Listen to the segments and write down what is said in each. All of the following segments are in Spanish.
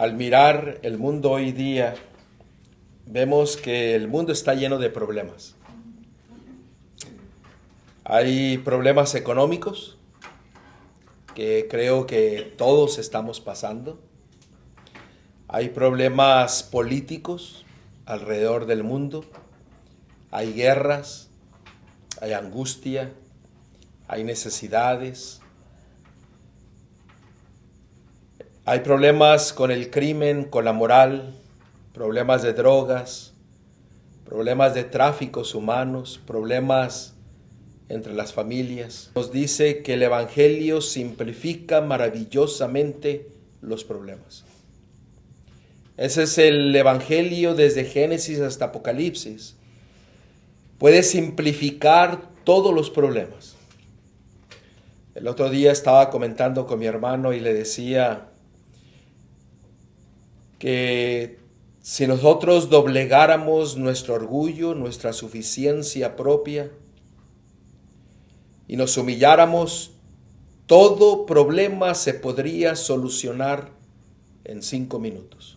Al mirar el mundo hoy día, vemos que el mundo está lleno de problemas. Hay problemas económicos que creo que todos estamos pasando. Hay problemas políticos alrededor del mundo. Hay guerras, hay angustia, hay necesidades. Hay problemas con el crimen, con la moral, problemas de drogas, problemas de tráficos humanos, problemas entre las familias. Nos dice que el Evangelio simplifica maravillosamente los problemas. Ese es el Evangelio desde Génesis hasta Apocalipsis. Puede simplificar todos los problemas. El otro día estaba comentando con mi hermano y le decía que si nosotros doblegáramos nuestro orgullo, nuestra suficiencia propia y nos humilláramos, todo problema se podría solucionar en 5 minutos.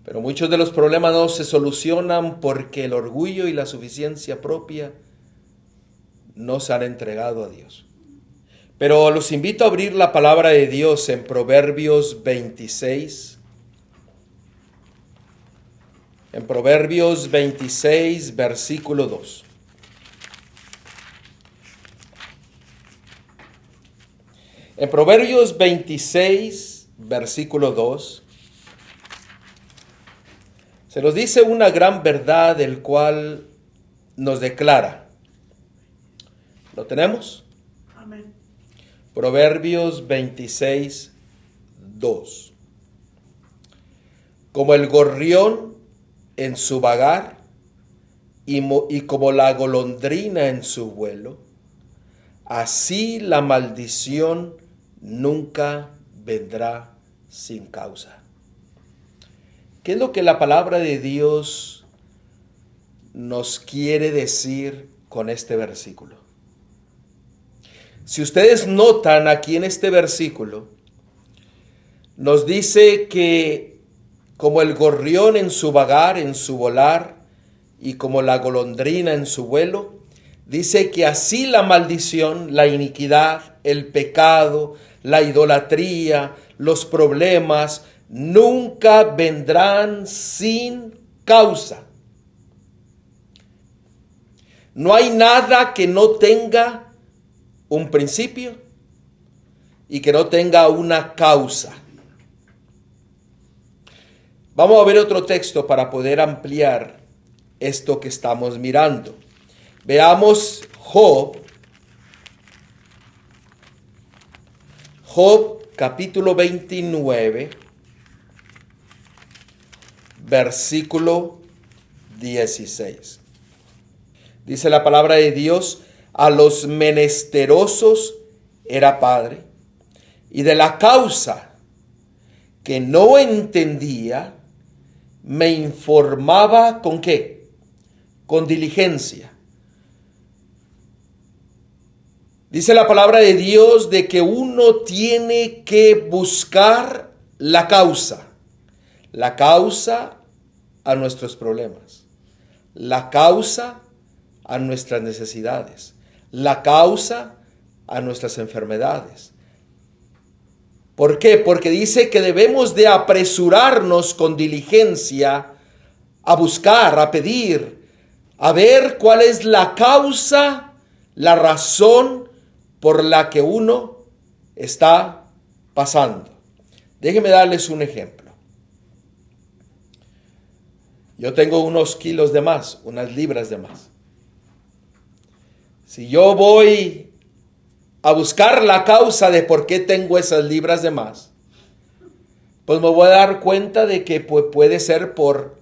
Pero muchos de los problemas no se solucionan porque el orgullo y la suficiencia propia no se han entregado a Dios. Pero los invito a abrir la palabra de Dios en Proverbios 26. En Proverbios 26, versículo 2. En Proverbios 26, versículo 2, se nos dice una gran verdad el cual nos declara. ¿Lo tenemos? Amén. Proverbios 26, 2. Como el gorrión en su vagar y como la golondrina en su vuelo, así la maldición nunca vendrá sin causa. ¿Qué es lo que la palabra de Dios nos quiere decir con este versículo? Si ustedes notan aquí en este versículo, nos dice que como el gorrión en su vagar, en su volar, y como la golondrina en su vuelo, dice que así la maldición, la iniquidad, el pecado, la idolatría, los problemas, nunca vendrán sin causa. No hay nada que no tenga un principio y que no tenga una causa. Vamos a ver otro texto para poder ampliar esto que estamos mirando. Veamos Job. Job capítulo 29, versículo 16. Dice la palabra de Dios: a los menesterosos era padre, y de la causa que no entendía, me informaba ¿con qué? Con diligencia. Dice la palabra de Dios de que uno tiene que buscar la causa a nuestros problemas, la causa a nuestras necesidades, la causa a nuestras enfermedades. ¿Por qué? Porque dice que debemos de apresurarnos con diligencia a buscar, a pedir, a ver cuál es la causa, la razón por la que uno está pasando. Déjenme darles un ejemplo. Yo tengo unos kilos de más, unas libras de más. Si yo voy a buscar la causa de por qué tengo esas libras de más, pues me voy a dar cuenta de que puede ser por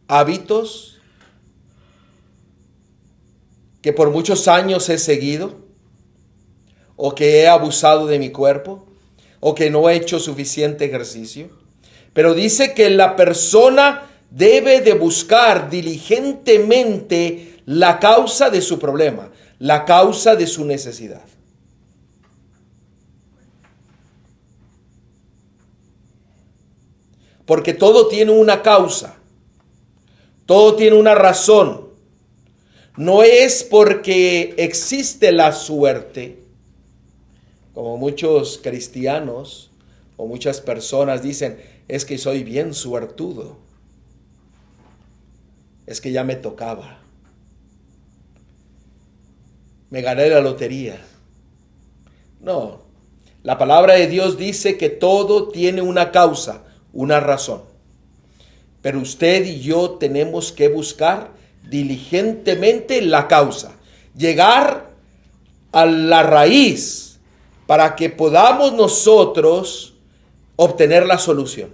hábitos que por muchos años he seguido, o que he abusado de mi cuerpo, o que no he hecho suficiente ejercicio. Pero dice que la persona debe de buscar diligentemente la causa de su problema, la causa de su necesidad. porque todo tiene una causa, todo tiene una razón. No es porque existe la suerte, como muchos cristianos o muchas personas dicen, es que soy bien suertudo, es que ya me tocaba, me gané la lotería. No, la palabra de Dios dice que todo tiene una causa, una razón. Pero usted y yo tenemos que buscar diligentemente la causa, llegar a la raíz para que podamos nosotros obtener la solución.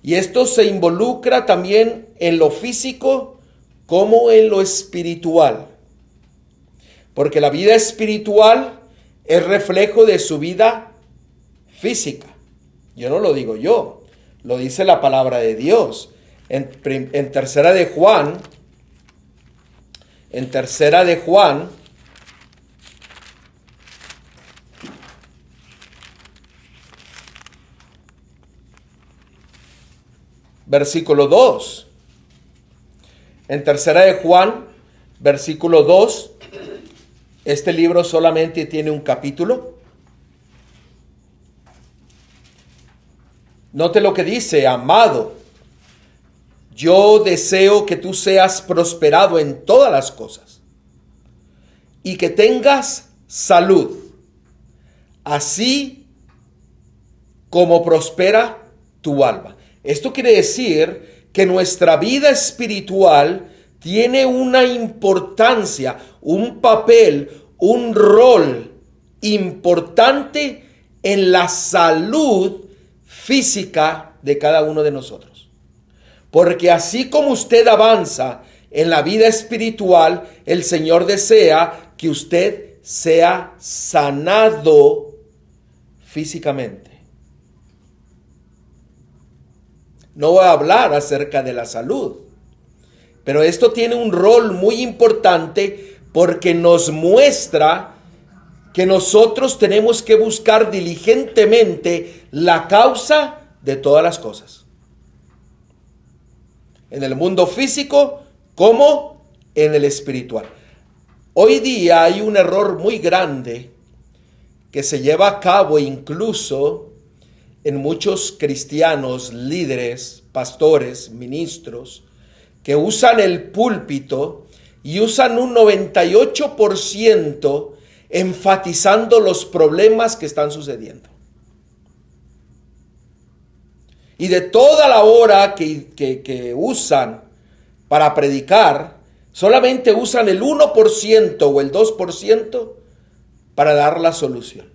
Y esto se involucra también en lo físico como en lo espiritual. Porque la vida espiritual es reflejo de su vida física. Yo no lo digo yo, lo dice la palabra de Dios. En tercera de Juan, versículo 2. En tercera de Juan, versículo 2. Este libro solamente tiene un capítulo. Note lo que dice: amado, yo deseo que tú seas prosperado en todas las cosas y que tengas salud, así como prospera tu alma. Esto quiere decir que nuestra vida espiritual tiene una importancia, un papel, un rol importante en la salud física de cada uno de nosotros. Porque así como usted avanza en la vida espiritual, el Señor desea que usted sea sanado físicamente. No voy a hablar acerca de la salud, pero esto tiene un rol muy importante porque nos muestra que nosotros tenemos que buscar diligentemente la causa de todas las cosas. En el mundo físico como en el espiritual. Hoy día hay un error muy grande que se lleva a cabo incluso en muchos cristianos, líderes, pastores, ministros, que usan el púlpito y usan un 98% enfatizando los problemas que están sucediendo. Y de toda la hora que usan para predicar, solamente usan el 1% o el 2% para dar la solución.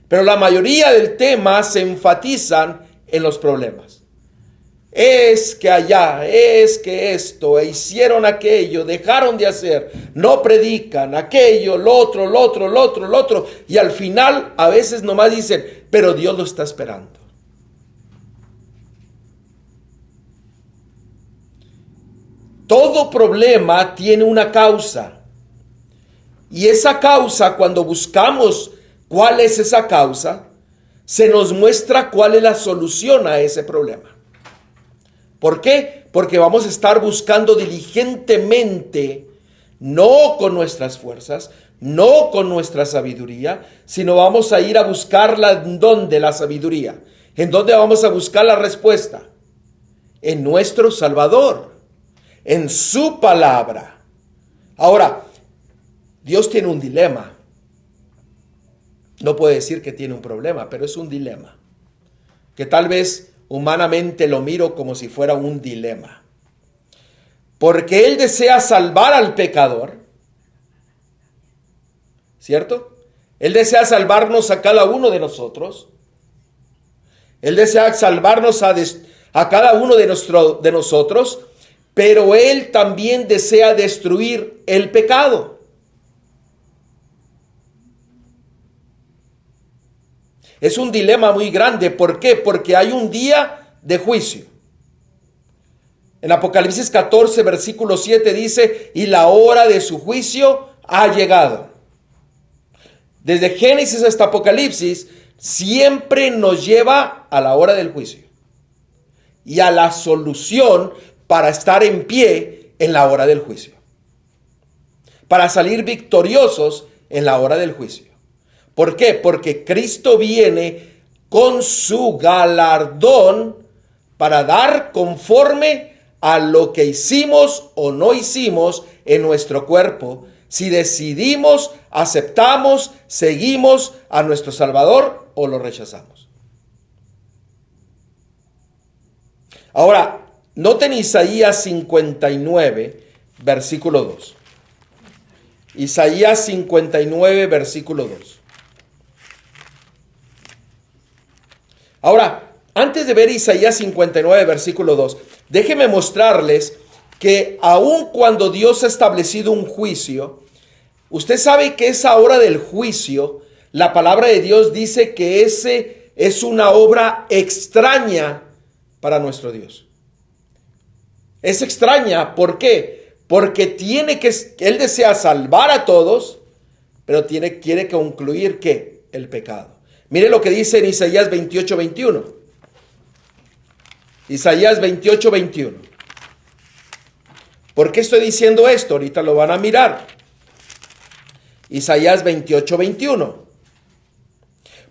Pero la mayoría del tema se enfatizan en los problemas. Es que allá, es que esto, hicieron aquello, dejaron de hacer, no predican, aquello, lo otro. Y al final a veces nomás dicen, pero Dios lo está esperando. Todo problema tiene una causa. Y esa causa, cuando buscamos cuál es esa causa, se nos muestra cuál es la solución a ese problema. ¿Por qué? Porque vamos a estar buscando diligentemente, no con nuestras fuerzas, no con nuestra sabiduría, sino vamos a ir a buscarla. ¿En dónde la sabiduría? ¿En dónde vamos a buscar la respuesta? En nuestro Salvador, en su palabra. Ahora, Dios tiene un dilema. No puede decir que tiene un problema, pero es un dilema. Que tal vez humanamente lo miro como si fuera un dilema. Porque Él desea salvar al pecador, ¿cierto? Él desea salvarnos a cada uno de nosotros. Él desea salvarnos a cada uno de nosotros, pero Él también desea destruir el pecado. Es un dilema muy grande. ¿Por qué? Porque hay un día de juicio. En Apocalipsis 14, versículo 7 dice, y la hora de su juicio ha llegado. Desde Génesis hasta Apocalipsis siempre nos lleva a la hora del juicio y a la solución para estar en pie en la hora del juicio, para salir victoriosos en la hora del juicio. ¿Por qué? Porque Cristo viene con su galardón para dar conforme a lo que hicimos o no hicimos en nuestro cuerpo, si decidimos, aceptamos, seguimos a nuestro Salvador o lo rechazamos. Ahora, noten Isaías 59, versículo 2. Isaías 59, versículo 2. Ahora, antes de ver Isaías 59, versículo 2, déjenme mostrarles que aun cuando Dios ha establecido un juicio, usted sabe que esa hora del juicio, la palabra de Dios dice que ese es una obra extraña para nuestro Dios. Es extraña, ¿por qué? Porque Él desea salvar a todos, pero quiere concluir ¿qué? El pecado. Mire lo que dice en Isaías 28, 21. Isaías 28, 21. ¿Por qué estoy diciendo esto? Ahorita lo van a mirar. Isaías 28, 21.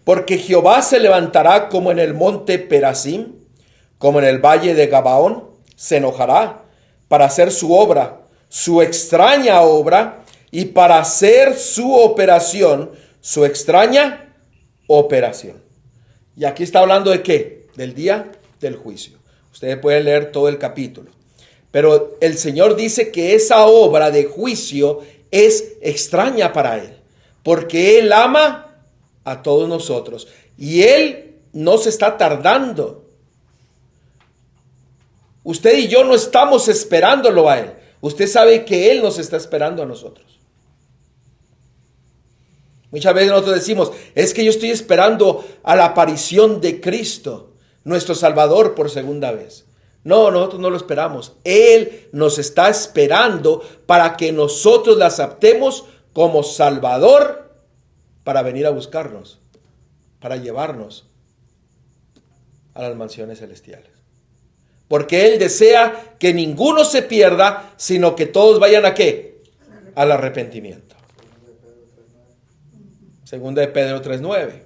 Porque Jehová se levantará como en el monte Perasim, como en el valle de Gabaón, se enojará para hacer su obra, su extraña obra, y para hacer su operación, su extraña operación. Y aquí está hablando de ¿qué? Del día del juicio. Ustedes pueden leer todo el capítulo. Pero el Señor dice que esa obra de juicio es extraña para Él, porque Él ama a todos nosotros y Él no se está tardando. Usted y yo no estamos esperándolo a Él. Usted sabe que Él nos está esperando a nosotros. Muchas veces nosotros decimos, es que yo estoy esperando a la aparición de Cristo, nuestro Salvador, por segunda vez. No, nosotros no lo esperamos. Él nos está esperando para que nosotros le aceptemos como Salvador para venir a buscarnos, para llevarnos a las mansiones celestiales. Porque Él desea que ninguno se pierda, sino que todos vayan ¿a qué? Al arrepentimiento. Segunda de Pedro 3:9.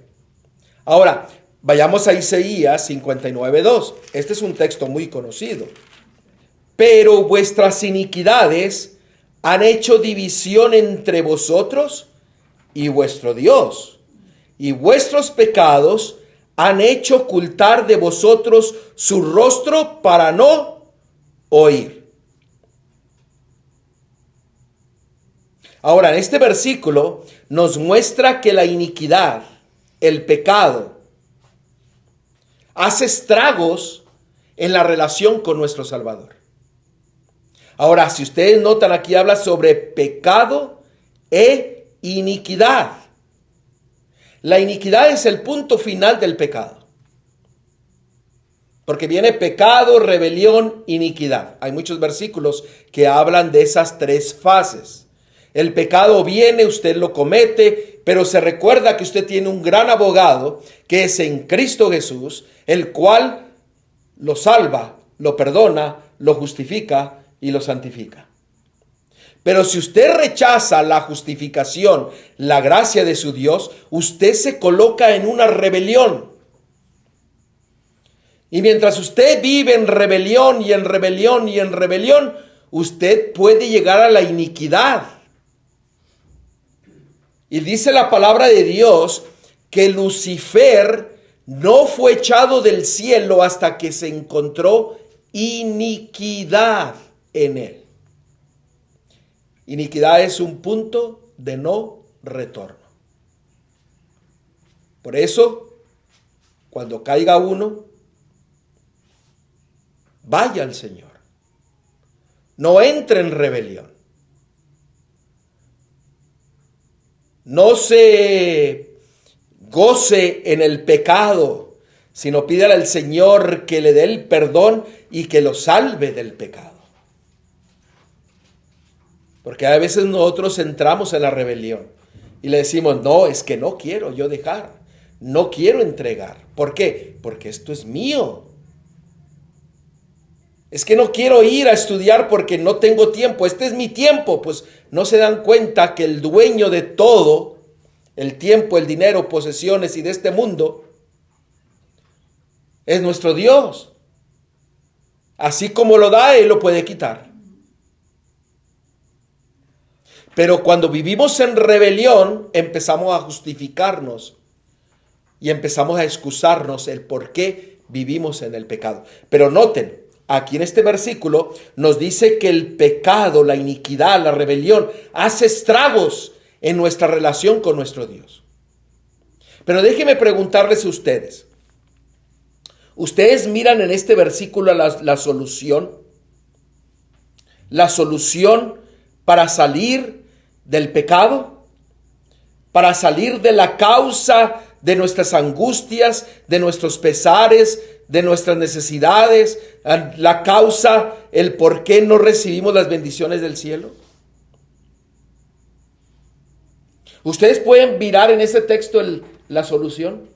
Ahora, vayamos a Isaías 59:2. Este es un texto muy conocido. Pero vuestras iniquidades han hecho división entre vosotros y vuestro Dios, y vuestros pecados han hecho ocultar de vosotros su rostro para no oír. Ahora, en este versículo nos muestra que la iniquidad, el pecado, hace estragos en la relación con nuestro Salvador. Ahora, si ustedes notan, aquí habla sobre pecado e iniquidad. La iniquidad es el punto final del pecado. Porque viene pecado, rebelión, iniquidad. Hay muchos versículos que hablan de esas tres fases. El pecado viene, usted lo comete, pero se recuerda que usted tiene un gran abogado, que es en Cristo Jesús, el cual lo salva, lo perdona, lo justifica y lo santifica. Pero si usted rechaza la justificación, la gracia de su Dios, usted se coloca en una rebelión. Y mientras usted vive en rebelión y en rebelión y en rebelión, usted puede llegar a la iniquidad. Y dice la palabra de Dios que Lucifer no fue echado del cielo hasta que se encontró iniquidad en él. Iniquidad es un punto de no retorno. Por eso, cuando caiga uno, vaya al Señor. No entre en rebelión. No se goce en el pecado, sino pídale al Señor que le dé el perdón y que lo salve del pecado. Porque a veces nosotros entramos en la rebelión y le decimos, no, es que no quiero yo dejar. no quiero entregar. ¿Por qué? Porque esto es mío. Es que no quiero ir a estudiar porque no tengo tiempo. Este es mi tiempo. Pues no se dan cuenta que el dueño de todo, el tiempo, el dinero, posesiones y de este mundo, es nuestro Dios. Así como lo da, Él lo puede quitar. Pero cuando vivimos en rebelión, empezamos a justificarnos y empezamos a excusarnos el por qué vivimos en el pecado. Pero noten, aquí en este versículo nos dice que el pecado, la iniquidad, la rebelión, hace estragos en nuestra relación con nuestro Dios. Pero déjenme preguntarles a ustedes. ¿Ustedes miran en este versículo la solución? La solución para salir del pecado, para salir de la causa de nuestras angustias, de nuestros pesares, de nuestras necesidades, la causa, el por qué no recibimos las bendiciones del cielo. ¿Ustedes pueden mirar en este texto la solución?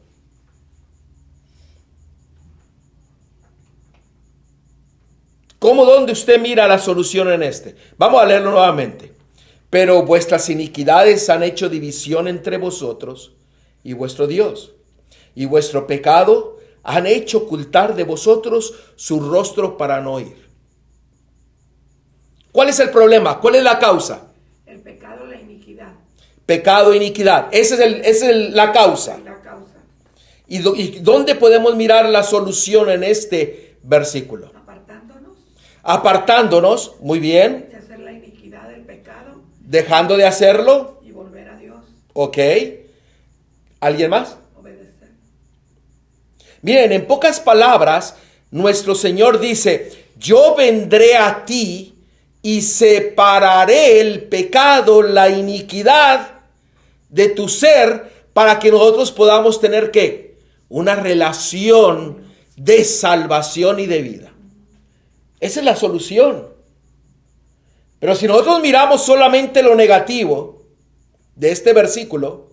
¿Cómo, dónde usted mira la solución en este? Vamos a leerlo nuevamente. Pero vuestras iniquidades han hecho división entre vosotros y vuestro Dios. Y vuestro pecado han hecho ocultar de vosotros su rostro para no oír. ¿Cuál es el problema? ¿Cuál es la causa? El pecado, la iniquidad. Pecado, iniquidad. Esa es la causa. La causa. ¿Y dónde podemos mirar la solución en este versículo? Apartándonos, muy bien. De hacer la iniquidad del pecado. Dejando de hacerlo. Y volver a Dios. Ok. ¿Alguien más? Obedecer. Bien, en pocas palabras, nuestro Señor dice, yo vendré a ti y separaré el pecado, la iniquidad de tu ser para que nosotros podamos tener, ¿qué? Una relación de salvación y de vida. Esa es la solución. Pero si nosotros miramos solamente lo negativo de este versículo,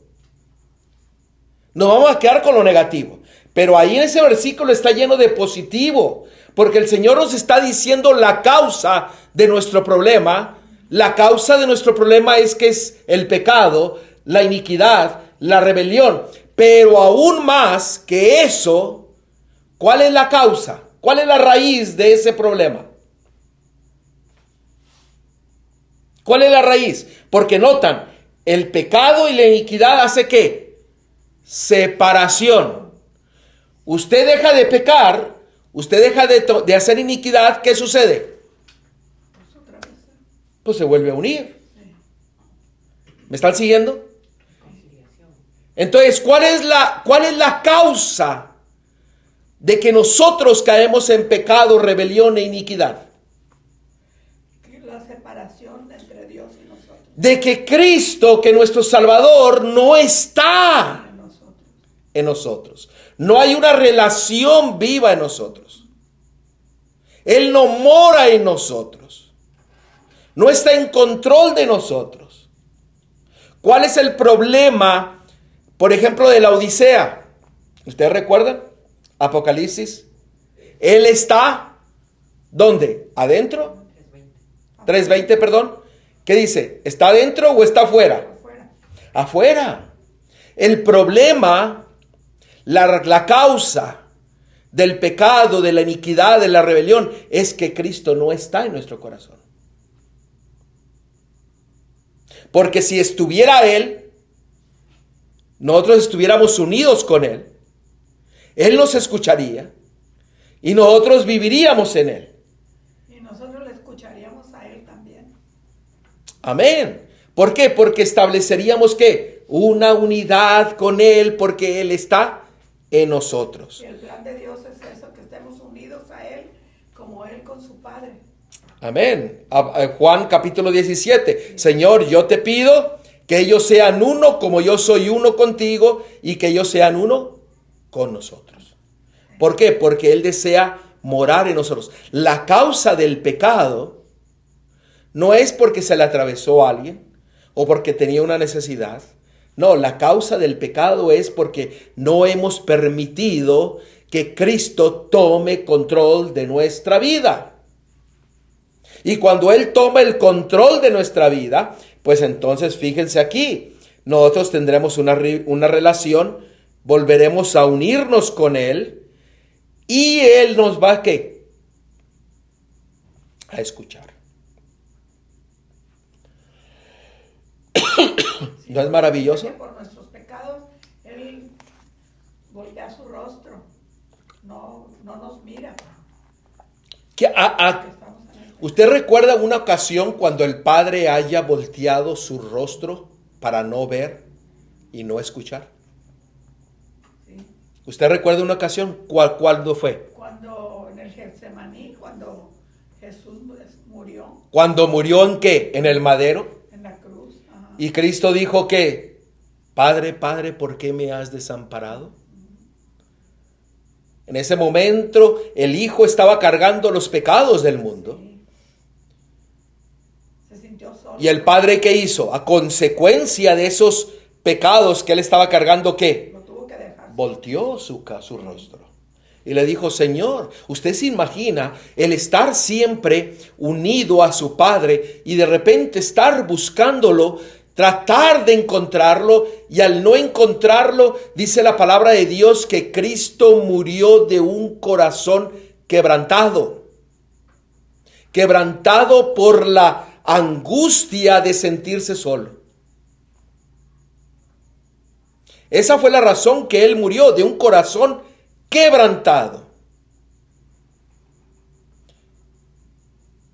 nos vamos a quedar con lo negativo. Pero ahí en ese versículo está lleno de positivo, porque el Señor nos está diciendo la causa de nuestro problema. La causa de nuestro problema es que es el pecado, la iniquidad, la rebelión. Pero aún más que eso, ¿cuál es la causa? ¿Cuál es la raíz de ese problema? ¿Cuál es la raíz? Porque notan, el pecado y la iniquidad hace ¿qué? Separación. Usted deja de pecar, usted deja de hacer iniquidad, ¿qué sucede? Pues se vuelve a unir. ¿Me están siguiendo? Entonces, ¿cuál es la causa de que nosotros caemos en pecado, rebelión e iniquidad? La separación entre Dios y nosotros. De que Cristo, que nuestro Salvador, no está en nosotros. No hay una relación viva en nosotros. Él no mora en nosotros. No está en control de nosotros. ¿Cuál es el problema, por ejemplo, de la Odisea? ¿Ustedes recuerdan? Apocalipsis. Él está, ¿dónde? ¿Adentro? 3:20, perdón. ¿Qué dice? ¿Está adentro o está afuera? Afuera. El problema, la causa del pecado, de la iniquidad, de la rebelión, es que Cristo no está en nuestro corazón. Porque si estuviera Él, nosotros estuviéramos unidos con Él, Él nos escucharía y nosotros viviríamos en Él. Y nosotros le escucharíamos a Él también. Amén. ¿Por qué? Porque estableceríamos ¿qué? Una unidad con Él, porque Él está en nosotros. Y el plan de Dios es eso, que estemos unidos a Él como Él con su Padre. Amén. Juan capítulo 17. Señor, yo te pido que ellos sean uno como yo soy uno contigo y que ellos sean uno con nosotros. ¿Por qué? Porque Él desea morar en nosotros. La causa del pecado no es porque se le atravesó a alguien o porque tenía una necesidad. No, la causa del pecado es porque no hemos permitido que Cristo tome control de nuestra vida. Y cuando Él toma el control de nuestra vida, pues entonces fíjense aquí, nosotros tendremos una relación, volveremos a unirnos con Él y Él nos va ¿qué? A escuchar. ¿No es maravilloso? Por nuestros pecados, Él voltea su rostro, no nos mira. ¿Usted recuerda una ocasión cuando el Padre haya volteado su rostro para no ver y no escuchar? Sí. ¿Usted recuerda una ocasión? ¿Cuándo fue? Cuando en el Getsemaní, cuando Jesús murió. ¿Cuándo murió en qué? ¿En el madero? En la cruz. Ajá. Y Cristo dijo que, Padre, Padre, ¿por qué me has desamparado? En ese momento el Hijo estaba cargando los pecados del mundo. Sí. Se sintió solo. ¿Y el Padre qué hizo? A consecuencia de esos pecados que Él estaba cargando, ¿qué? Lo tuvo que dejar. Volteó su rostro. Y le dijo, Señor, usted se imagina el estar siempre unido a su Padre y de repente estar buscándolo, tratar de encontrarlo, y al no encontrarlo, dice la palabra de Dios que Cristo murió de un corazón quebrantado por la angustia de sentirse solo. Esa fue la razón que Él murió, de un corazón quebrantado.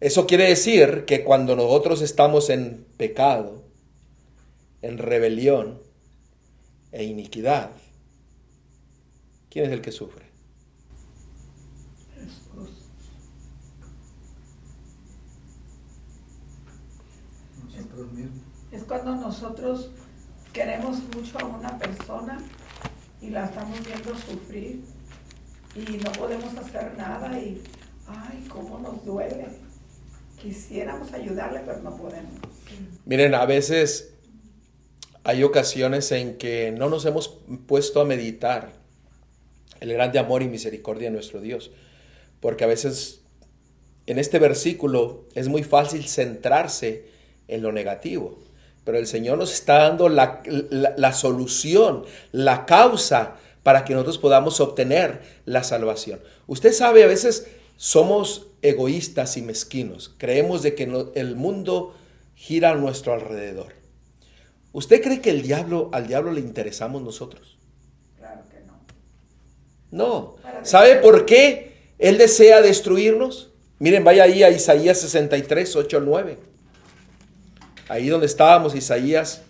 Eso quiere decir que cuando nosotros estamos en pecado, en rebelión e iniquidad, ¿quién es el que sufre? Jesús. Nosotros mismos. Es cuando nosotros queremos mucho a una persona y la estamos viendo sufrir y no podemos hacer nada y ay, cómo nos duele. Quisiéramos ayudarle, pero no podemos. Miren, a veces hay ocasiones en que no nos hemos puesto a meditar el grande amor y misericordia de nuestro Dios, porque a veces en este versículo es muy fácil centrarse en lo negativo, pero el Señor nos está dando la solución, la causa para que nosotros podamos obtener la salvación. Usted sabe, a veces somos egoístas y mezquinos, creemos de que el mundo gira a nuestro alrededor. ¿Usted cree que al diablo le interesamos nosotros? Claro que no. No. ¿Sabe por qué Él desea destruirnos? Miren, vaya ahí a Isaías 63, 8 al 9. Ahí donde estábamos, Isaías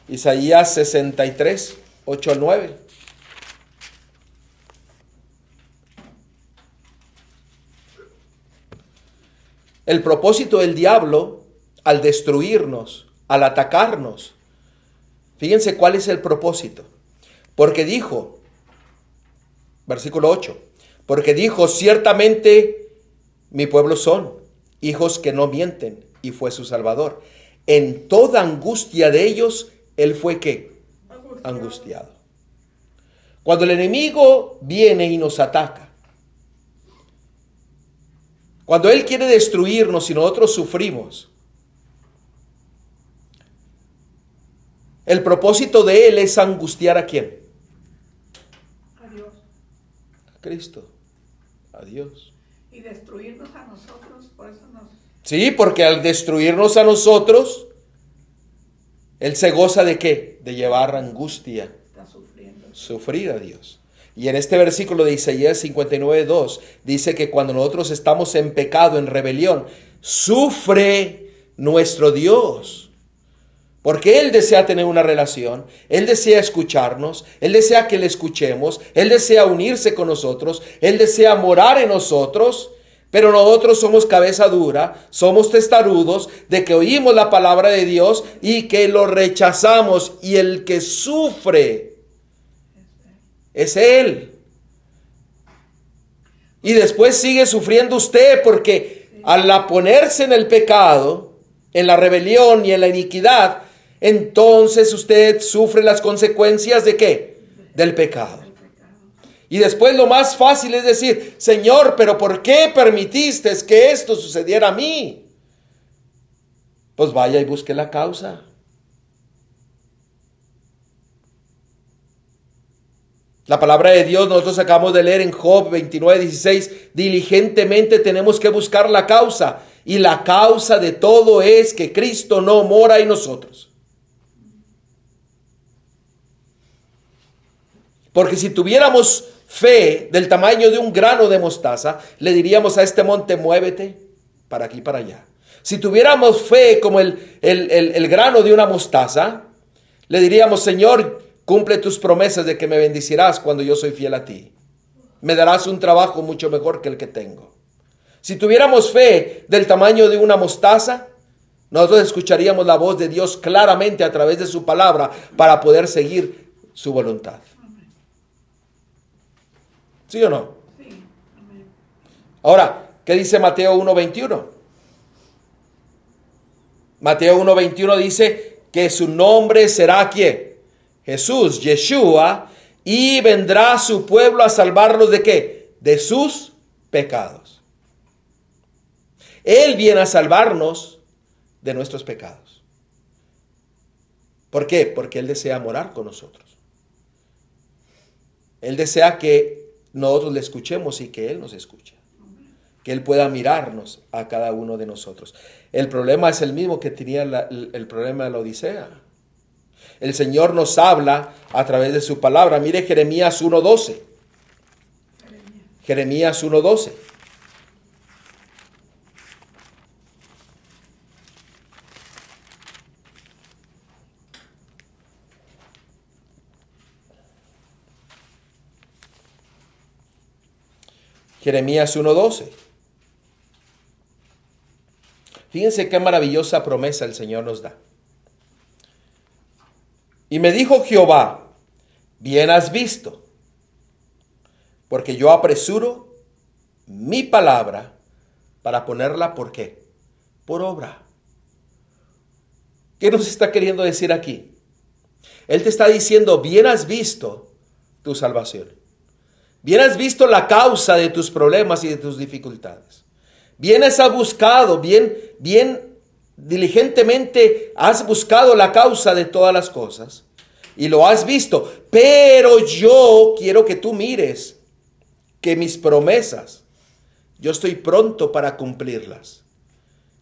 63, 8 al 9. El propósito del diablo al destruirnos, al atacarnos, fíjense cuál es el propósito. Porque dijo, versículo 8, porque dijo, ciertamente mi pueblo son hijos que no mienten, y fue su Salvador. En toda angustia de ellos, Él fue ¿qué? Angustiado. Cuando el enemigo viene y nos ataca, cuando Él quiere destruirnos y nosotros sufrimos, el propósito de Él es angustiar ¿a quién? A Dios. A Cristo, a Dios. Y destruirnos a nosotros, por eso nos... Sí, porque al destruirnos a nosotros, Él se goza ¿de qué? De llevar angustia, Está sufriendo. sufrir a Dios. Y en este versículo de Isaías 59:2 dice que cuando nosotros estamos en pecado, en rebelión, sufre nuestro Dios. Porque Él desea tener una relación, Él desea escucharnos, Él desea que le escuchemos, Él desea unirse con nosotros, Él desea morar en nosotros, pero nosotros somos cabeza dura, somos testarudos de que oímos la palabra de Dios y que lo rechazamos, y el que sufre es Él. Y después sigue sufriendo usted porque al ponerse en el pecado, en la rebelión y en la iniquidad, entonces usted sufre las consecuencias ¿de qué? Del pecado. Y después lo más fácil es decir, Señor, pero ¿por qué permitiste que esto sucediera a mí? Pues vaya y busque la causa. La palabra de Dios nosotros acabamos de leer en Job 29:16, diligentemente tenemos que buscar la causa, y la causa de todo es que Cristo no mora en nosotros. Porque si tuviéramos fe del tamaño de un grano de mostaza, le diríamos a este monte, muévete para aquí, para allá. Si tuviéramos fe como el grano de una mostaza, le diríamos, Señor, cumple tus promesas de que me bendecirás cuando yo soy fiel a ti. Me darás un trabajo mucho mejor que el que tengo. Si tuviéramos fe del tamaño de una mostaza, nosotros escucharíamos la voz de Dios claramente a través de su palabra para poder seguir su voluntad. ¿Sí o no? Sí, amén. Ahora, ¿qué dice Mateo 1:21? Mateo 1:21 dice que su nombre será ¿quién? Jesús, Yeshua, y vendrá su pueblo a salvarlos ¿de qué? De sus pecados. Él viene a salvarnos de nuestros pecados. ¿Por qué? Porque Él desea morar con nosotros. Él desea que nosotros le escuchemos y que Él nos escuche. Que Él pueda mirarnos a cada uno de nosotros. El problema es el mismo que tenía el problema de la Odisea. El Señor nos habla a través de su palabra. Mire Jeremías 1:12. Jeremías 1:12. Jeremías 1:12. Fíjense qué maravillosa promesa el Señor nos da. Y me dijo Jehová, bien has visto, porque yo apresuro mi palabra para ponerla, ¿por qué? Por obra. ¿Qué nos está queriendo decir aquí? Él te está diciendo, bien has visto tu salvación. Bien has visto la causa de tus problemas y de tus dificultades. Bien has buscado, bien diligentemente has buscado la causa de todas las cosas y lo has visto. Pero yo quiero que tú mires que mis promesas, yo estoy pronto para cumplirlas.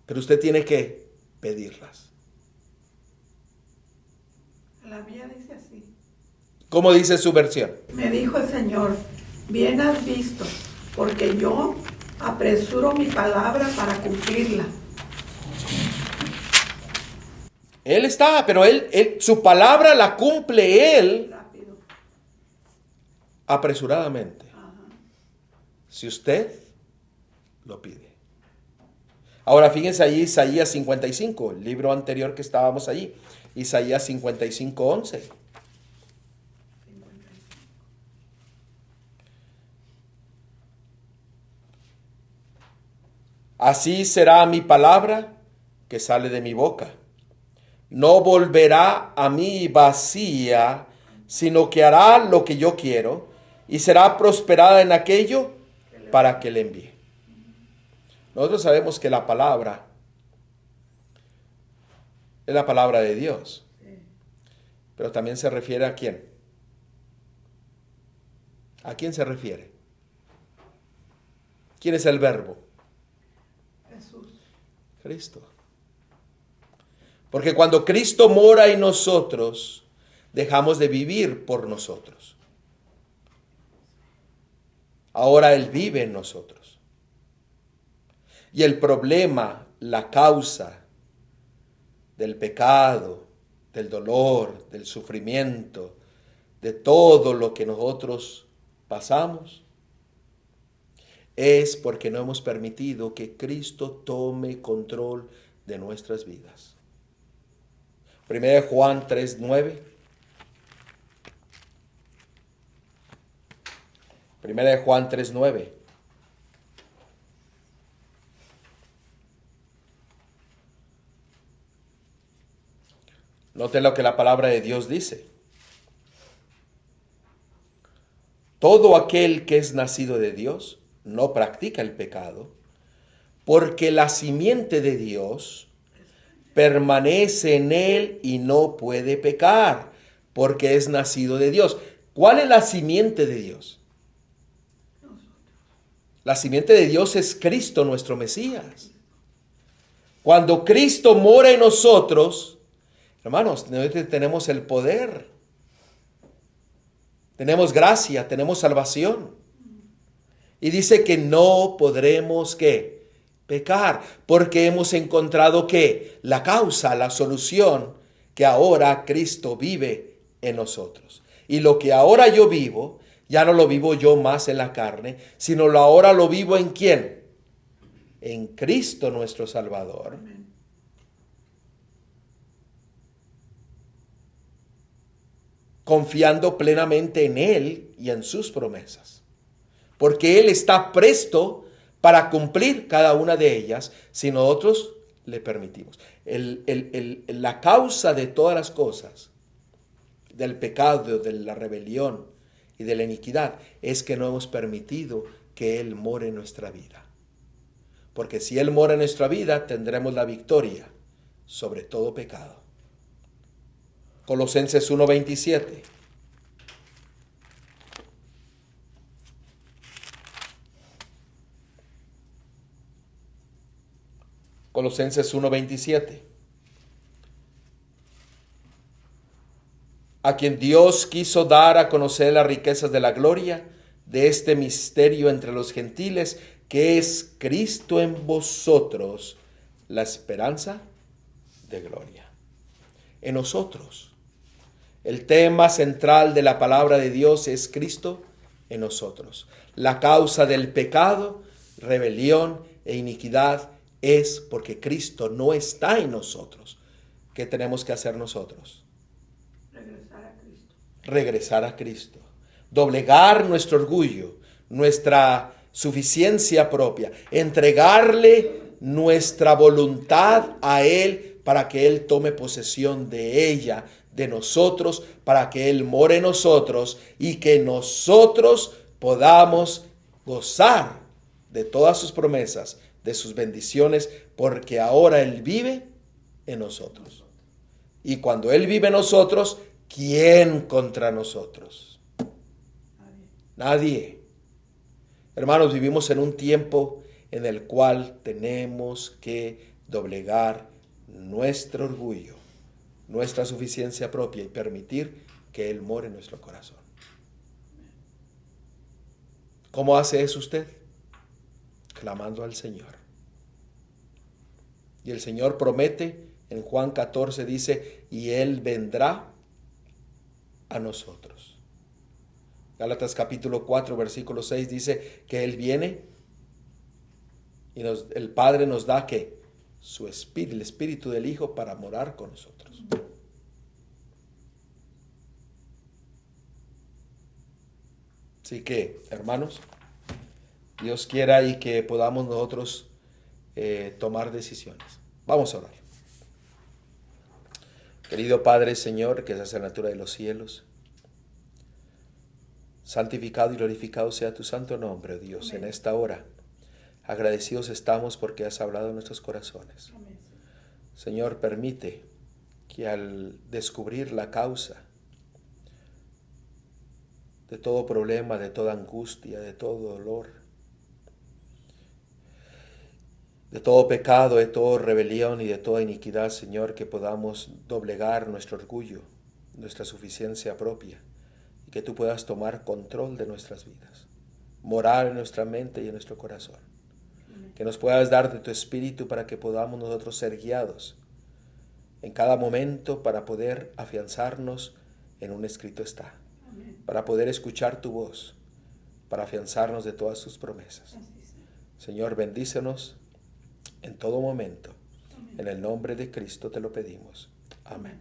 Pero usted tiene que pedirlas. La mía dice así. ¿Cómo dice su versión? Me dijo el Señor, bien has visto, porque yo apresuro mi palabra para cumplirla. Él está, pero su palabra la cumple Él Rápido. apresuradamente. Ajá. Si usted lo pide. Ahora fíjense ahí Isaías 55, el libro anterior que estábamos allí. Isaías 55:11. Así será mi palabra que sale de mi boca. No volverá a mí vacía, sino que hará lo que yo quiero y será prosperada en aquello para que le envíe. Nosotros sabemos que la palabra es la palabra de Dios, pero también se refiere a quién. ¿A quién se refiere? ¿Quién es el verbo? Jesús. Cristo. Porque cuando Cristo mora en nosotros, dejamos de vivir por nosotros. Ahora Él vive en nosotros. Y el problema, la causa del pecado, del dolor, del sufrimiento, de todo lo que nosotros pasamos, es porque no hemos permitido que Cristo tome control de nuestras vidas. Primera de Juan 3:9. Primera de Juan 3:9. Note lo que la palabra de Dios dice. Todo aquel que es nacido de Dios no practica el pecado, porque la simiente de Dios permanece en él y no puede pecar, porque es nacido de Dios. ¿Cuál es la simiente de Dios? La simiente de Dios es Cristo, nuestro Mesías. Cuando Cristo mora en nosotros, hermanos, nosotros tenemos el poder. Tenemos gracia, tenemos salvación. Y dice que no podremos, ¿qué? Pecar, porque hemos encontrado, ¿qué? La causa, la solución, que ahora Cristo vive en nosotros. Y lo que ahora yo vivo, ya no lo vivo yo más en la carne, sino ahora lo vivo ¿en quién? En Cristo nuestro Salvador. Confiando plenamente en Él y en sus promesas. Porque Él está presto para cumplir cada una de ellas si nosotros le permitimos. La causa de todas las cosas, del pecado, de la rebelión y de la iniquidad, es que no hemos permitido que Él more en nuestra vida. Porque si Él mora en nuestra vida, tendremos la victoria sobre todo pecado. Colosenses 1:27. Colosenses 1:27. A quien Dios quiso dar a conocer las riquezas de la gloria de este misterio entre los gentiles, que es Cristo en vosotros, la esperanza de gloria. En nosotros. El tema central de la palabra de Dios es Cristo en nosotros. La causa del pecado, rebelión e iniquidad es porque Cristo no está en nosotros. ¿Qué tenemos que hacer nosotros? Regresar a Cristo. Regresar a Cristo. Doblegar nuestro orgullo, nuestra suficiencia propia. Entregarle nuestra voluntad a Él para que Él tome posesión de ella, de nosotros, para que Él more en nosotros y que nosotros podamos gozar de todas sus promesas, de sus bendiciones, porque ahora Él vive en nosotros. Y cuando Él vive en nosotros, ¿quién contra nosotros? Nadie. Hermanos, vivimos en un tiempo en el cual tenemos que doblegar nuestro orgullo, nuestra suficiencia propia y permitir que Él more en nuestro corazón. ¿Cómo hace eso usted? Clamando al Señor. Y el Señor promete, en Juan 14 dice, y Él vendrá a nosotros. Gálatas capítulo 4, versículo 6 dice que Él viene y el Padre nos da que su espíritu, el espíritu del Hijo para morar con nosotros. Así que, hermanos, Dios quiera y que podamos nosotros tomar decisiones. Vamos a orar. Querido Padre, Señor, que es la natura de los cielos, santificado y glorificado sea tu santo nombre, oh Dios. Amén. En esta hora, agradecidos estamos porque has hablado en nuestros corazones. Amén. Señor, permite que al descubrir la causa de todo problema, de toda angustia, de todo dolor, de todo pecado, de toda rebelión y de toda iniquidad, Señor, que podamos doblegar nuestro orgullo, nuestra suficiencia propia, y que tú puedas tomar control de nuestras vidas, morar en nuestra mente y en nuestro corazón. Amén. Que nos puedas dar de tu espíritu para que podamos nosotros ser guiados en cada momento para poder afianzarnos en un escrito está. Amén. Para poder escuchar tu voz, para afianzarnos de todas tus promesas. Señor, bendícenos en todo momento. Amén. En el nombre de Cristo te lo pedimos. Amén.